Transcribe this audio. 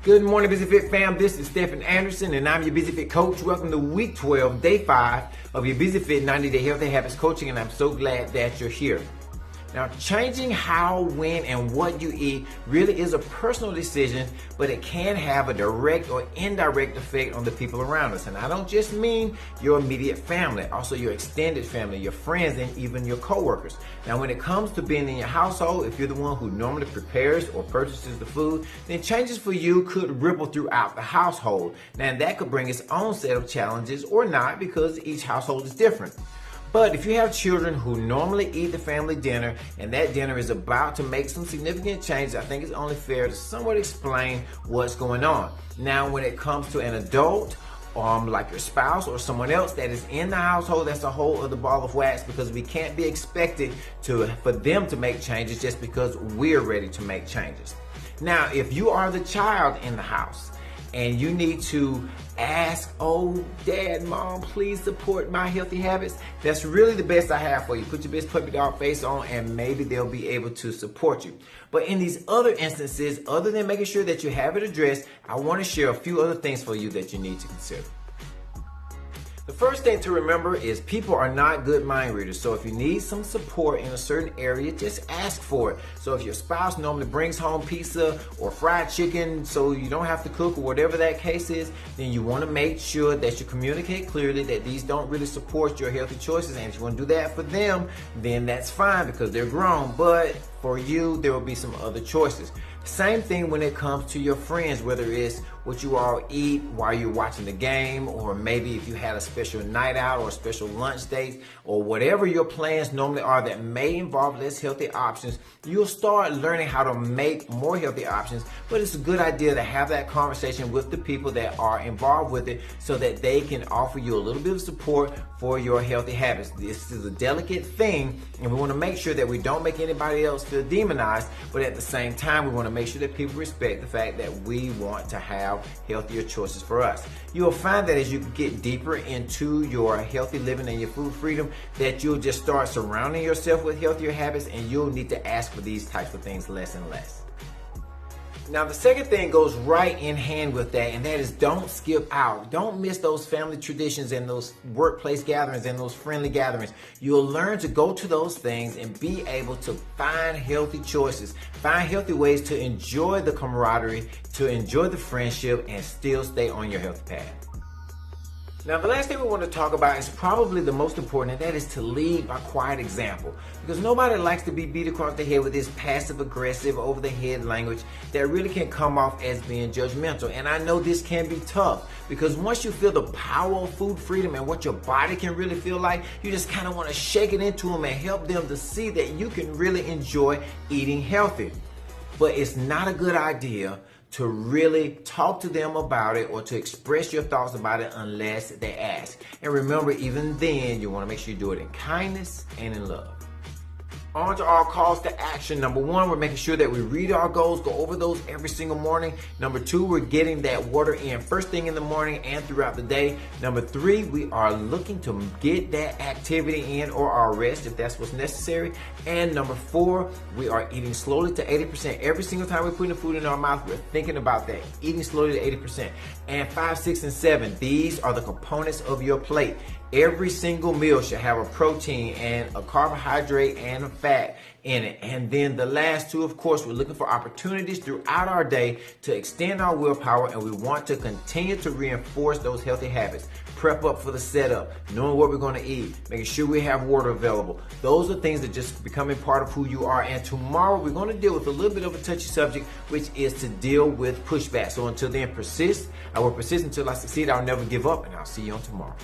Good morning, Busy Fit fam. This is Stephen Anderson, and I'm your Busy Fit coach. Welcome to week 12, day 5 of your Busy Fit 90-day Healthy Habits coaching, and I'm so glad that you're here. Now, changing how, when, and what you eat really is a personal decision, but it can have a direct or indirect effect on the people around us. And I don't just mean your immediate family, also your extended family, your friends, and even your coworkers. Now, when it comes to being in your household, if you're the one who normally prepares or purchases the food, then changes for you could ripple throughout the household. Now, that could bring its own set of challenges or not, because each household is different. But if you have children who normally eat the family dinner and that dinner is about to make some significant changes, I think it's only fair to somewhat explain what's going on. Now, when it comes to an adult, like your spouse or someone else that is in the household, that's a whole other ball of wax, because we can't be expected for them to make changes just because we're ready to make changes. Now, if you are the child in the house and you need to ask, oh, Dad, Mom, please support my healthy habits, that's really the best I have for you. Put your best puppy dog face on and maybe they'll be able to support you. But in these other instances, other than making sure that you have it addressed, I want to share a few other things for you that you need to consider. The first thing to remember is people are not good mind readers. So if you need some support in a certain area, just ask for it. So if your spouse normally brings home pizza or fried chicken so you don't have to cook, or whatever that case is, then you want to make sure that you communicate clearly that these don't really support your healthy choices. And if you want to do that for them, then that's fine because they're grown. But for you, there will be some other choices. Same thing when it comes to your friends, whether it's what you all eat while you're watching the game, or maybe if you had a special night out or a special lunch date, or whatever your plans normally are that may involve less healthy options, you'll start learning how to make more healthy options. But it's a good idea to have that conversation with the people that are involved with it so that they can offer you a little bit of support for your healthy habits. This is a delicate thing, and we want to make sure that we don't make anybody else feel demonized, but at the same time, we want to make sure that people respect the fact that we want to have healthier choices for us. You'll find that as you get deeper into your healthy living and your food freedom, that you'll just start surrounding yourself with healthier habits, and you'll need to ask for these types of things less and less. Now, the second thing goes right in hand with that, and that is don't skip out. Don't miss those family traditions and those workplace gatherings and those friendly gatherings. You'll learn to go to those things and be able to find healthy choices, find healthy ways to enjoy the camaraderie, to enjoy the friendship, and still stay on your healthy path. Now, the last thing we want to talk about is probably the most important, and that is to lead by quiet example. Because nobody likes to be beat across the head with this passive-aggressive, over-the-head language that really can come off as being judgmental. And I know this can be tough, because once you feel the power of food freedom and what your body can really feel like, you just kind of want to shake it into them and help them to see that you can really enjoy eating healthy. But it's not a good idea to really talk to them about it or to express your thoughts about it unless they ask. And remember, even then, you want to make sure you do it in kindness and in love. On to our calls to action. Number 1, we're making sure that we read our goals, go over those every single morning. Number 2, we're getting that water in first thing in the morning and throughout the day. Number 3, we are looking to get that activity in or our rest if that's what's necessary. And number 4, we are eating slowly to 80%. Every single time we're putting the food in our mouth, we're thinking about that, eating slowly to 80%. And 5, 6, and 7, these are the components of your plate. Every single meal should have a protein and a carbohydrate and a fat in it. And then the last 2, of course, we're looking for opportunities throughout our day to extend our willpower, and we want to continue to reinforce those healthy habits. Prep up for the setup, knowing what we're going to eat, making sure we have water available. Those are things that just becoming part of who you are. And tomorrow we're going to deal with a little bit of a touchy subject, which is to deal with pushback. So until then, persist. I will persist until I succeed. I'll never give up, and I'll see you on tomorrow.